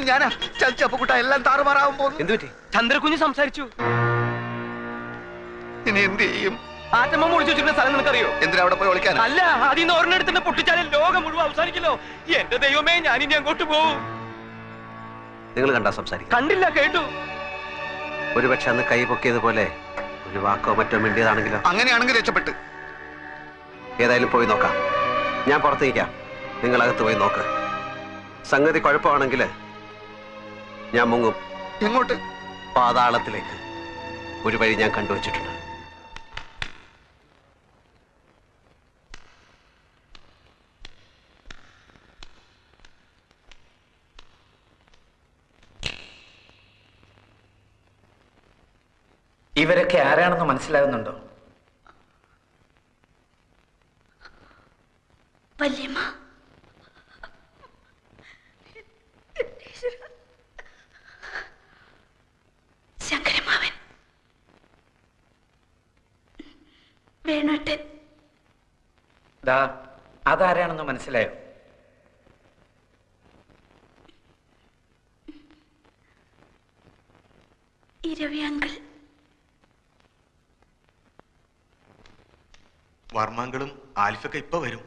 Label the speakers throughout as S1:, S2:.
S1: ഞാനാ ചപ്പക്കുട്ട എല്ലാം താറുമാറാവും പോകുന്നു.
S2: എന്ത് പറ്റി?
S3: ചന്ദ്രകുഞ്ഞ് സംസാരിച്ചു.
S1: ഇനി എന്ത് ചെയ്യും?
S3: ആറ്റമ്മ മുടിച്ചു വെച്ചിരുന്ന സ്ഥലം നിനക്കറിയോ?
S1: എന്തിനാ അവിടെ പോയി ഒളിക്കാൻ?
S3: അല്ല, അതിന്ന് ഒരെണ്ണെടുത്തിന്റെ പൊട്ടിച്ചാലും ലോകം മുഴുവൻ അവസാനിക്കല്ലോ. എന്റെ ദൈവമേ, ഞാനിനി അങ്ങോട്ട് പോവും.
S2: നിങ്ങൾ കണ്ടാ സംസാരിക്കും?
S3: കണ്ടില്ല, കേട്ടു.
S2: ഒരുപക്ഷെ അന്ന് കൈ പൊക്കിയതുപോലെ ഒരു വാക്കോ മറ്റോ മിണ്ടിയതാണെങ്കിലോ?
S1: അങ്ങനെയാണെങ്കിൽ രക്ഷപ്പെട്ട്.
S2: ഏതായാലും പോയി നോക്കാം. ഞാൻ പുറത്ത് നിൽക്കാം, നിങ്ങളകത്ത് പോയി നോക്ക്. സംഗതി കുഴപ്പമാണെങ്കിൽ ഞാൻ മുങ്ങും.
S1: എങ്ങോട്ട്?
S2: പാതാളത്തിലേക്ക്. ഒരു വഴി ഞാൻ കണ്ടുവച്ചിട്ടുണ്ട്.
S4: ഇവരൊക്കെ ആരാണെന്ന് മനസ്സിലാകുന്നുണ്ടോ?
S5: വല്യമ്മ, ശങ്കരമാവൻ, വേണുട്ടൻ.
S4: അതാരാണെന്ന് മനസ്സിലായോ?
S5: ഇരവിയങ്കിൾ.
S6: വർമ്മങ്ങളും ആൽഫൊക്കെ ഇപ്പൊ വരും.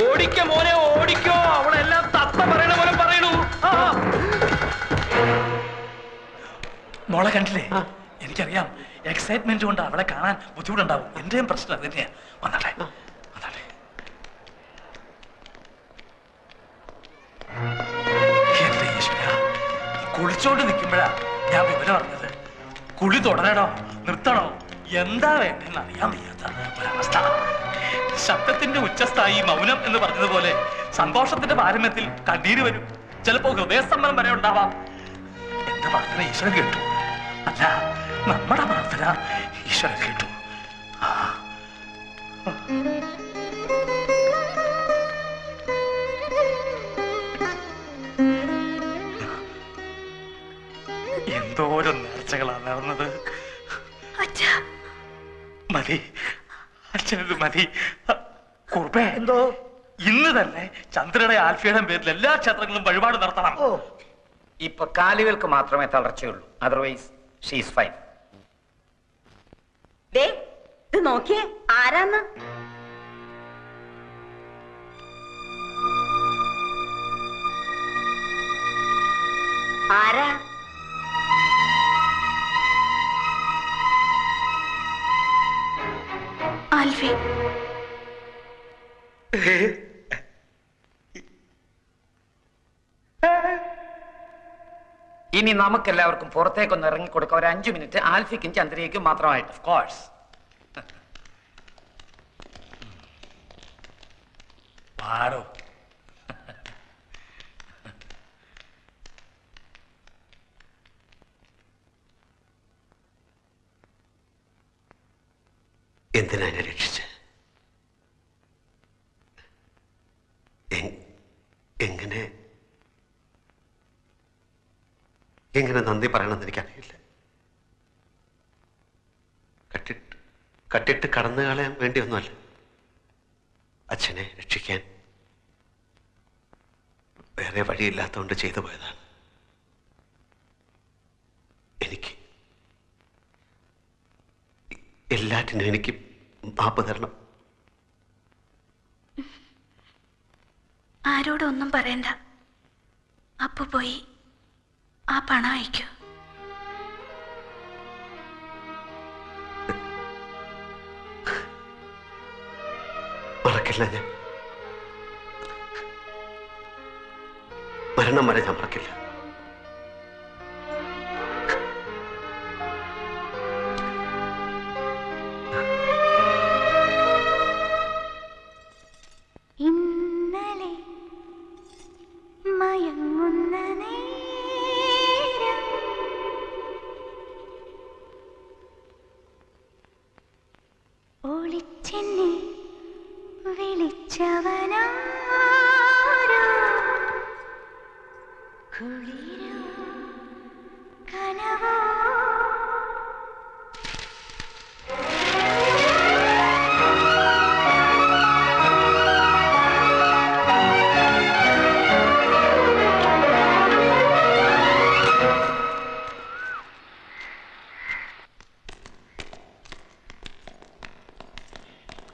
S3: ഓടിക്കോ മോനെ, ഓടിക്കോ. അവളെല്ലാം തത്ത പറയണ പോലെ പറയണു.
S7: മോളെ കണ്ടില്ലേ? എനിക്കറിയാം, എക്സൈറ്റ്മെന്റ് കൊണ്ട് അവളെ കാണാൻ ബുദ്ധിമുട്ടുണ്ടാവും. എന്റെയും പ്രശ്നം അത് തന്നെയാ. വന്നാട്ടെ, വന്നാട്ടെ. എന്റെ ഈശ്വര, കുളിച്ചോണ്ട് നിൽക്കുമ്പോഴാ ഞാൻ വിവരം അറിഞ്ഞത്. കുളി തുടരണോ നിർത്തണോ എന്താ വേണ്ടെന്ന് അറിയാൻ വയ്യാത്ത ഒരവസ്ഥ. ശബ്ദത്തിന്റെ ഉച്ചസ്ഥായി മൗനം എന്ന് പറഞ്ഞതുപോലെ സന്തോഷത്തിന്റെ പാരമ്യത്തിൽ കണ്ണീര് വരും. ചിലപ്പോ ഹൃദയസ്തംഭനം വരെ ഉണ്ടാവാം. എന്റെ പ്രാർത്ഥന ഈശ്വരൻ കേട്ടു. അല്ല, നമ്മുടെ പ്രാർത്ഥന ഈശ്വരൻ കേട്ടു. എന്തോരം നേർച്ചകളാണ് നടന്നത്. മതി, അച്ഛനത് മതി. കുറുപ്പേ, എന്തോ ഇന്ന് തന്നെ ചന്ദ്രയുടെ ആൽഫയുടെ പേരിൽ എല്ലാ ക്ഷേത്രങ്ങളും വഴിപാട് നടത്തണം.
S4: ഇപ്പൊ കാലുകൾക്ക് മാത്രമേ തളർച്ചയുള്ളൂ. Otherwise she's fine.
S5: ഇത് നോക്കിയേ, ആരാന്ന്? ആരാ? ആൽഫി.
S4: ഇനി നമുക്കെല്ലാവർക്കും പുറത്തേക്കൊന്ന് ഇറങ്ങിക്കൊടുക്കാം. ഒരു 5 മിനിറ്റ് ആൽഫിക്കും ചന്ദ്രയ്ക്കും മാത്രമായിട്ട്. Of course.
S7: പാടോ.
S2: എന്തിനാ എന്നെ രക്ഷിച്ച്? എങ്ങനെ നന്ദി പറയണമെന്ന് എനിക്കറിയില്ല. കട്ടിട്ട് കടന്നു കളയാൻ വേണ്ടിയൊന്നുമല്ല, അച്ഛനെ രക്ഷിക്കാൻ വേറെ വഴിയില്ലാത്തതുകൊണ്ട് ചെയ്തു പോയതാണ്. എനിക്ക് എല്ലാറ്റിനും എനിക്ക് മാപ്പ് തരണം.
S5: ആരോടൊന്നും പറയണ്ട. അപ്പു പോയി ആ പണം അയക്കൂ.
S2: മറക്കില്ല, ഞാൻ മരണം വരെ ഞാൻ മറക്കില്ല.
S5: ഇന്നലെ മയങ്ങുന്ന നേരം ഒളിച്ചെന്നെ വിളിച്ചവനാരോ, കുളിരോ കനവോ.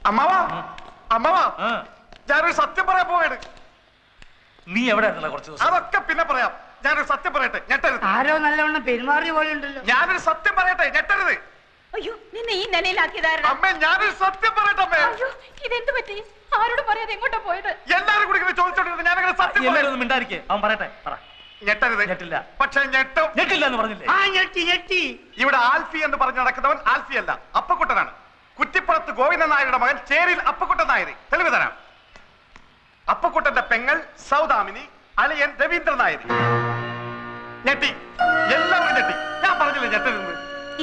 S1: അമ്മാവാ അമ്മാവാ
S7: ആ,
S1: ഞാനൊരു സത്യം പറയാൻ പോവാണ്.
S7: നീ എവിടെ ആയിരുന്നല്ലോ കുറച്ച് ദിവസം?
S1: അതൊക്കെ പിന്നെ പറയാം. ഞാനൊരു സത്യം പറയട്ടെ, ഞെട്ടരുത്.
S8: ആരോ നല്ലവണ്ണം പെരുമാറിയ പോലെ ഉണ്ടല്ലോ.
S1: ഞാനൊരു സത്യം പറയട്ടെ, ഞെട്ടരുത്.
S5: അയ്യോ നിന്നെ ഈ നിലയിലാക്കിയതായിരുന്നു.
S1: അമ്മേ ഞാനൊരു സത്യം പറയട്ടെ അമ്മേ.
S5: അയ്യോ ഇതെന്ത് പറ്റി? ആരോട് പറയാതെ എങ്ങോട്ടാ പോയത്?
S1: എല്ലാരും കൂടി ഇങ്ങനെ ചോദിച്ചോണ്ടിരുന്നു. ഞാനങ്ങനെ സത്യം
S7: എല്ലാരും
S1: പറയും.
S7: ഒന്നും മിണ്ടായിരിക്കേ. അവൻ പറയട്ടെ, പറ.
S1: ഞെട്ടരുത്.
S7: ഞെട്ടില്ല.
S1: പക്ഷെ ഞെട്ടും.
S7: ഞെട്ടില്ല എന്ന് പറഞ്ഞില്ലേ?
S8: ആ ഞെട്ടി ഞെട്ടി.
S1: ഇവിടെ ആൽഫി എന്ന് പറഞ്ഞ് നടക്കുന്നവൻ ആൽഫി അല്ല, അപ്പക്കുട്ടനാണ്. കുറ്റിപ്പുറത്ത് ഗോവിന്ദൻ നായരുടെ മകൻ ചേരിൽ അപ്പക്കുട്ടൻ നായർ. തെളിവ് തരാം. അപ്പക്കുട്ടന്റെ പെങ്ങൾ സൗദാമിനി, അളിയൻ രവീന്ദ്രൻ നായർ. ഞെട്ടി, എല്ലാവരും ഞെട്ടി. ഞാൻ പറഞ്ഞില്ല ഞെട്ടരുത്.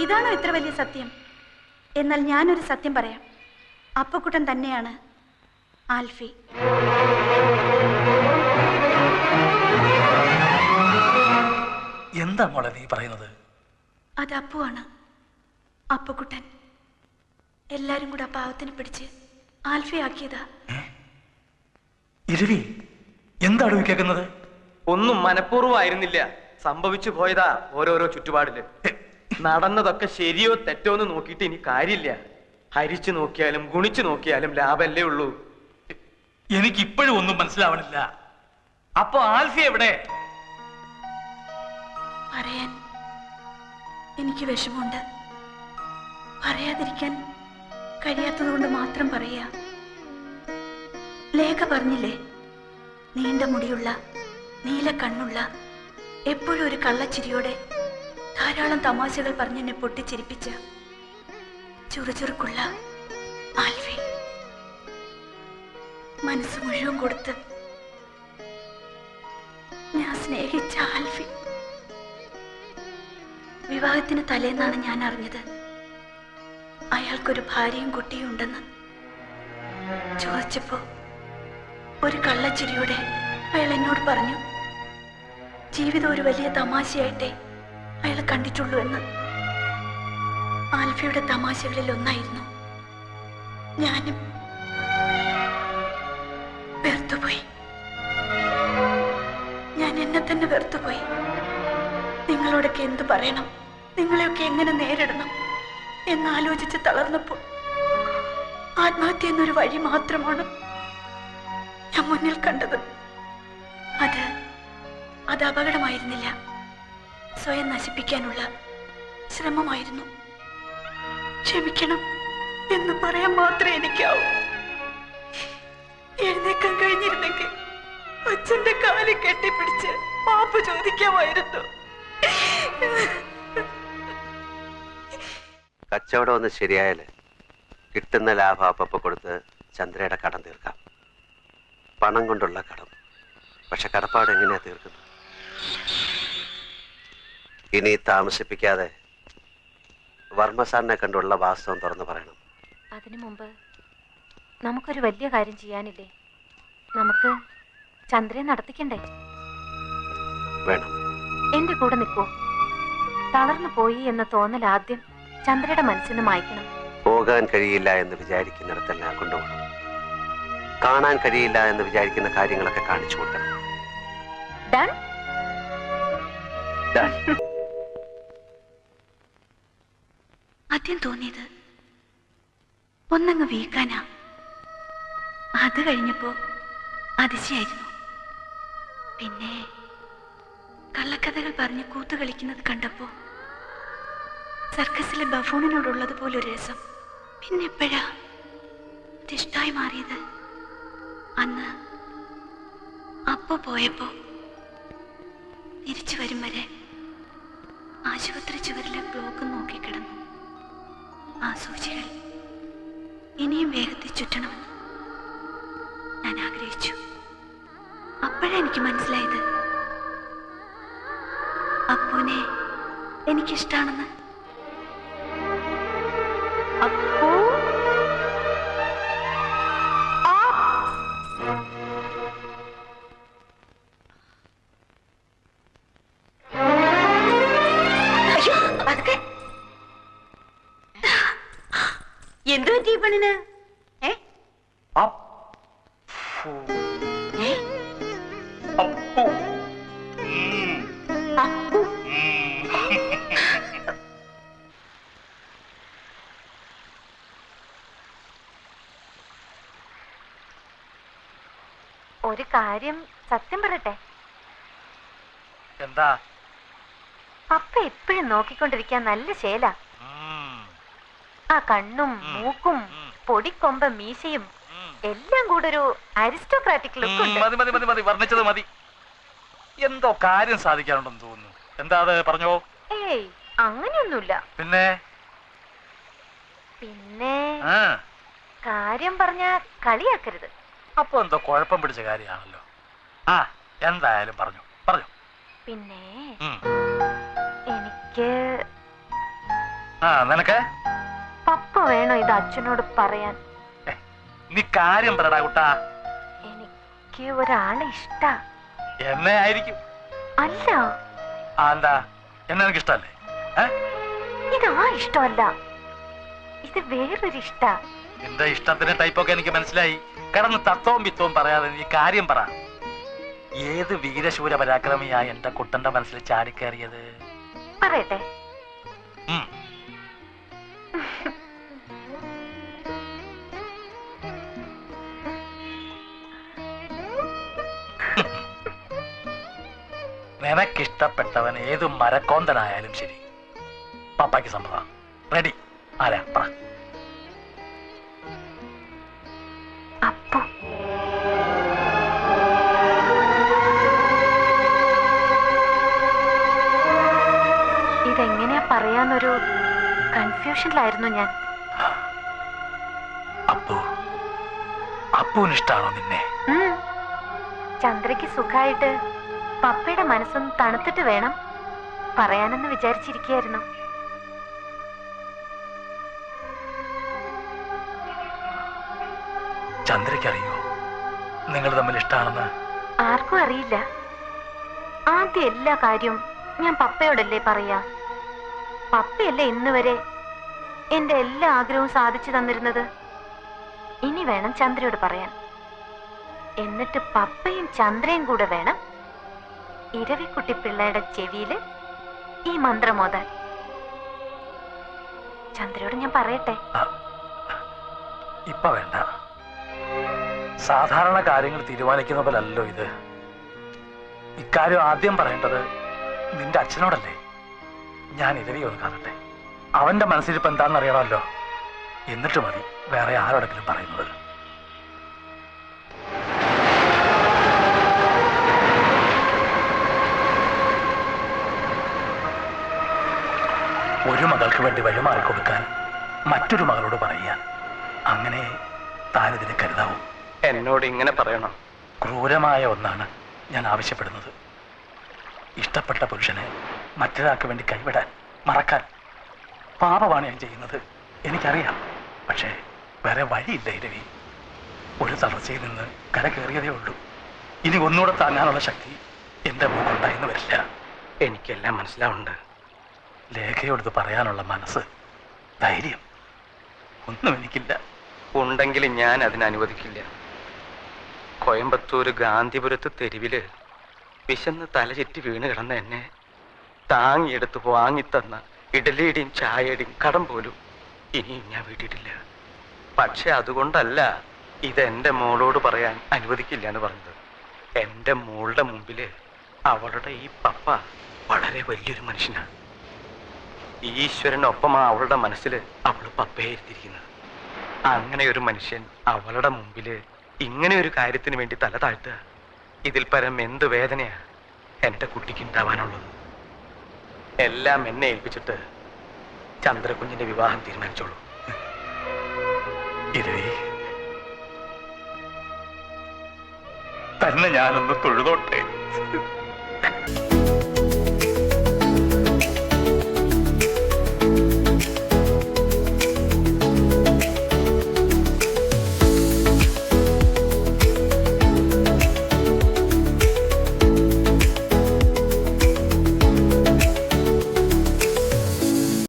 S5: ഇതാണോ ഇത്ര വലിയ സത്യം? എന്നാൽ ഞാനൊരു സത്യം പറയാം. അപ്പക്കുട്ടൻ തന്നെയാണ് ആൽഫി.
S7: എന്താ മോളെ നീ പറയുന്നത്?
S5: അത് അപ്പുവാണ്. അപ്പക്കുട്ടൻ എല്ലാരും കൂടെ ആ പാവത്തിനെ പിടിച്ച് ആൽഫി ആക്കിയതാ.
S7: ഇരവി, എന്താണ് നീ കേൾക്കുന്നത്?
S3: ഒന്നും മനഃപൂർവ്വമായിരുന്നില്ല, സംഭവിച്ചു പോയതാ ഓരോരോ ചുറ്റുപാടില്. നടന്നതൊക്കെ ശരിയോ തെറ്റോ എന്ന് നോക്കിയിട്ട് ഇനി കാര്യമില്ല. ഹരിച്ചു നോക്കിയാലും ഗുണിച്ചു നോക്കിയാലും ലാഭല്ലേ ഉള്ളൂ.
S7: എനിക്ക് ഇപ്പോഴും ഒന്നും മനസ്സിലാവണില്ല. അപ്പൊ ആൽഫി എവിടെ?
S5: പറയാൻ എനിക്ക് വിഷമമുണ്ട്. പറയാതിരിക്കാൻ കഴിയാത്തതുകൊണ്ട് മാത്രം പറയാ. ലേഖ പറഞ്ഞില്ലേ, നീണ്ട മുടിയുള്ള നീല കണ്ണുള്ള എപ്പോഴും ഒരു കള്ളച്ചിരിയോടെ ധാരാളം തമാശകൾ പറഞ്ഞെന്നെ പൊട്ടിച്ചിരിപ്പിച്ച ചുറുചുറുക്കുള്ള ആൽഫി. മനസ്സ് മുഴുവൻ കൊടുത്ത് ഞാൻ സ്നേഹിച്ച ആൽഫി. വിവാഹത്തിന് തലേന്നാണ് ഞാൻ അറിഞ്ഞത് അയാൾക്കൊരു ഭാര്യയും കുട്ടിയും ഉണ്ടെന്ന്. ചോദിച്ചപ്പോ ഒരു കള്ളച്ചിരിയോടെ അയാൾ എന്നോട് പറഞ്ഞു, ജീവിതം ഒരു വലിയ തമാശയായിട്ടേ അയാൾ കണ്ടിട്ടുള്ളൂ എന്ന്. ആൽഫിയുടെ തമാശകളിൽ ഒന്നായിരുന്നു. ഞാനും വെറുത്തുപോയി. ഞാൻ എന്നെ തന്നെ വെറുത്തുപോയി. നിങ്ങളോടൊക്കെ എന്തു പറയണം, നിങ്ങളെയൊക്കെ എങ്ങനെ നേരിടണം എന്നാലോചിച്ച് തളർന്നപ്പോൾ ആത്മഹത്യ എന്നൊരു വഴി മാത്രമാണ് ഞാൻ മുന്നിൽ കണ്ടത്. അത് അപകടമായിരുന്നില്ല, സ്വയം നശിപ്പിക്കാനുള്ള ശ്രമമായിരുന്നു. ക്ഷമിക്കണം എന്ന് പറയാൻ മാത്രമേ എനിക്കാവൂ. എഴുന്നേക്കാൻ കഴിഞ്ഞിരുന്നെങ്കിൽ അച്ഛന്റെ കാലിൽ കെട്ടിപ്പിടിച്ച് മാപ്പ് ചോദിക്കാമായിരുന്നു.
S2: കച്ചവടം ഒന്ന് ശരിയായാല് കിട്ടുന്ന ലാഭം അപ്പപ്പോ കൊടുത്ത് ചന്ദ്രയുടെ കടം തീർക്കാം. പണം കൊണ്ടുള്ള കടം. പക്ഷെ കടപ്പാട് എങ്ങനെയാ തീർക്കുന്നത്? ഇനി താമസിപ്പിക്കാതെ വർമ്മ സാറിനെ കണ്ടുള്ള വാസ്തവം തുറന്നു പറയണം.
S9: അതിനു മുമ്പ് നമുക്കൊരു വലിയ കാര്യം ചെയ്യാനില്ലേ? നമുക്ക് ചന്ദ്രയെ നടത്തിക്കണ്ടേ?
S2: വേണം.
S9: എന്റെ കൂടെ നിൽക്കൂ. തളർന്നു പോയി എന്ന തോന്നൽ ആദ്യം ചന്ദ്രയുടെ മനസ്സിന് മായ്ക്കണം.
S2: പോകാൻ കഴിയില്ല എന്ന് വിചാരിക്കുന്നിടത്തെല്ലാം കൊണ്ടുപോകണം. കാണാൻ കഴിയില്ല എന്ന് വിചാരിക്കുന്ന കാര്യങ്ങളൊക്കെ കാണിച്ചു കൊടുക്കണം.
S9: ഡൺ.
S5: ആദ്യം തോന്നിയത് ഒന്നങ്ങ് വീക്കാനാ. അത് കഴിഞ്ഞപ്പോ അതിശയായിരുന്നു. പിന്നെ കള്ളക്കഥകൾ പറഞ്ഞ് കൂത്തുകളിക്കുന്നത് കണ്ടപ്പോ സർക്കസിലെ ബഫൂണിനോടുള്ളത് പോലൊരു രസം. പിന്നെ എപ്പോഴാ ഇഷ്ടായി മാറിയത്? അന്ന് അപ്പോ പോയപ്പോ തിരിച്ചു വരും വരെ ആശുപത്രി ചുവരിലെ ബ്ലോക്ക് നോക്കിക്കിടന്നു. ആ സൂചികൾ ഇനിയും വേഗത്തിൽ ചുറ്റണമെന്ന് ഞാൻ ആഗ്രഹിച്ചു. അപ്പോഴെനിക്ക് മനസ്സിലായത് അപ്പൂനെ എനിക്കിഷ്ടാണെന്ന്. അപ്പൂ എന്തു പറ്റി പെണ്ണിന്?
S9: ഒരു കാര്യം സത്യം പറയട്ടെ,
S7: എന്താ?
S9: പപ്പ എപ്പോഴും നോക്കിക്കൊണ്ടിരിക്കാൻ നല്ല ശേല. ആ കണ്ണും മൂക്കും പൊടിക്കൊമ്പ മീശയും എല്ലാം കൂടെ ഒരു അരിസ്റ്റോക്രാറ്റിക് ലുക്ക് ഉണ്ട്.
S7: മതി മതി മതി മതി, വർണ്ണിച്ചത് മതി. എന്തോ കാര്യം സാധിക്കാനുണ്ടെന്ന് തോന്നുന്നു. എന്താ അത്, പറഞ്ഞോ.
S9: ഏയ് അങ്ങനെയൊന്നുമില്ല.
S7: പിന്നെ
S9: പിന്നെ കാര്യം പറഞ്ഞ കളിയാക്കരുത്.
S7: അപ്പൊ എന്തോ കുഴപ്പം പിടിച്ച കാര്യമാണല്ലോ. ആ എന്തായാലും പറഞ്ഞു പറഞ്ഞു.
S9: പിന്നെ എനിക്ക്
S7: നിനക്ക്
S9: പപ്പ വേണോ ഇത് അച്ഛനോട് പറയാൻ?
S7: നീ കാര്യം പറടാ കുട്ടാ.
S9: എനിക്ക് ഒരാളെ ഇഷ്ടാ.
S7: എന്നെ ആയിരിക്കും.
S9: അല്ല.
S7: എന്താ, എന്നെ എനിക്ക് ഇഷ്ടല്ലേ?
S9: ഇതാ ഇഷ്ടമല്ല, ഇത് വേറൊരു ഇഷ്ട.
S7: നിന്റെ ഇഷ്ടത്തിന്റെ ടൈപ്പൊക്കെ എനിക്ക് മനസ്സിലായി. കിടന്ന് തത്വവും പിത്തവും പറയാതെ നീ കാര്യം പറ. ഏത് വീരശൂര പരാക്രമിയാ എന്റെ കുട്ടന്റെ മനസ്സിൽ ചാടിക്കയറിയത്?
S9: പറയട്ടെ.
S7: നിനക്കിഷ്ടപ്പെട്ടവൻ ഏത് മരക്കോന്തനായാലും ശരി, പപ്പായ്ക്ക് സമ്മതം. റെഡി? ആരാ പറ.
S9: അപ്പു. ഇതെങ്ങനെയാ പറയാന്നൊരു കൺഫ്യൂഷനിലായിരുന്നു ഞാൻ.
S7: അപ്പുവിനിഷ്ടാണോ നിന്നെ?
S9: ചന്ദ്രയ്ക്ക് സുഖായിട്ട് പപ്പയുടെ മനസ്സൊന്ന് തണുത്തിട്ട് വേണം പറയാനെന്ന് വിചാരിച്ചിരിക്കുകയായിരുന്നു.
S7: ചന്ദ്രയ്ക്കറിയോ നിങ്ങൾ തമ്മിൽ ഇഷ്ടാണെന്ന്?
S9: ആർക്കും അറിയില്ല. ആദ്യം എല്ലാ കാര്യവും ഞാൻ പപ്പയോടല്ലേ പറയാ. പപ്പയല്ലേ ഇന്ന് വരെ എന്റെ എല്ലാ ആഗ്രഹവും സാധിച്ചു തന്നിരുന്നത്. ഇനി വേണം ചന്ദ്രയോട് പറയാൻ. എന്നിട്ട് പപ്പയും ചന്ദ്രയും കൂടെ വേണം ഇരവിക്കുട്ടി പിള്ളയുടെ ചെവിയില് ഈ മന്ത്രമോതാൻ. ചന്ദ്രയോട് ഞാൻ പറയട്ടെ?
S7: ഇപ്പൊ വേണ്ട. സാധാരണ കാര്യങ്ങൾ തീരുമാനിക്കുന്ന പോലല്ലോ ഇത്. ഇക്കാര്യം ആദ്യം പറയേണ്ടത് നിന്റെ അച്ഛനോടല്ലേ. ഞാൻ ഇരവി ഒന്ന് കാണട്ടെ. അവന്റെ മനസ്സിലിപ്പോ എന്താണെന്ന് അറിയണമല്ലോ. എന്നിട്ട് മതി വേറെ ആരോടെങ്കിലും പറയുന്നത്. ഒരു മകൾക്ക് വേണ്ടി വഴിമാറിക്കൊടുക്കാൻ മറ്റൊരു മകളോട് പറയുക, അങ്ങനെ താനിതിനെ കരുതാവൂ.
S3: എന്നോട് ഇങ്ങനെ പറയണം?
S7: ക്രൂരമായ ഒന്നാണ് ഞാൻ ആവശ്യപ്പെടുന്നത്. ഇഷ്ടപ്പെട്ട പുരുഷനെ മറ്റൊരാൾക്ക് വേണ്ടി കൈവിടാൻ, മറക്കാൻ പാപമാണ് ഞാൻ ചെയ്യുന്നത്, എനിക്കറിയാം. പക്ഷേ വേറെ വഴിയില്ല ഇരവി. ഒരു തളർച്ചയിൽ നിന്ന് കര കയറിയതേ ഉള്ളൂ. ഇനി ഒന്നുകൂടെ താങ്ങാനുള്ള ശക്തി എൻ്റെ മുഖമുണ്ടായെന്ന് വരില്ല.
S3: എനിക്കെല്ലാം മനസ്സിലാവുന്നുണ്ട്.
S7: ലേഖയോട് പറയാനുള്ള മനസ്സ്, ധൈര്യം ഒന്നും എനിക്കില്ല.
S3: ഉണ്ടെങ്കിൽ ഞാൻ അതിനനുവദിക്കില്ല. കോയമ്പത്തൂർ ഗാന്ധിപുരത്ത് തെരുവില് വിശന്ന് തലചുറ്റി വീണ് കിടന്ന എന്നെ താങ്ങിയെടുത്ത് വാങ്ങിത്തന്ന ഇഡലിയുടെയും ചായയുടെയും കടം പോലും ഇനിയും ഞാൻ വീട്ടിട്ടില്ല. പക്ഷെ അതുകൊണ്ടല്ല ഇതെന്റെ മോളോട് പറയാൻ അനുവദിക്കില്ല എന്ന് പറഞ്ഞത്. എൻ്റെ മോളുടെ മുമ്പില് അവളുടെ ഈ പപ്പ വളരെ വലിയൊരു മനുഷ്യനാണ്. ഈശ്വരനൊപ്പമാ അവളുടെ മനസ്സിൽ അവൾ പപ്പയെ ഇരുത്തിയിരിക്കുന്നത്. അങ്ങനെ ഒരു മനുഷ്യൻ അവളുടെ മുമ്പില് ഇങ്ങനെ ഒരു കാര്യത്തിന് വേണ്ടി തല താഴ്ത്തുക, ഇതിൽ പരം എന്ത് വേദനയാ എൻ്റെ കുട്ടിക്ക് ഉണ്ടാവാനുള്ളത്? എല്ലാം എന്നെ ഏൽപ്പിച്ചിട്ട് ചന്ദ്രകുഞ്ഞിന്റെ വിവാഹം തീരുമാനിച്ചോളൂ.
S7: ഇരവി, തന്നെ ഞാനൊന്ന് തൊഴുതോട്ടെ.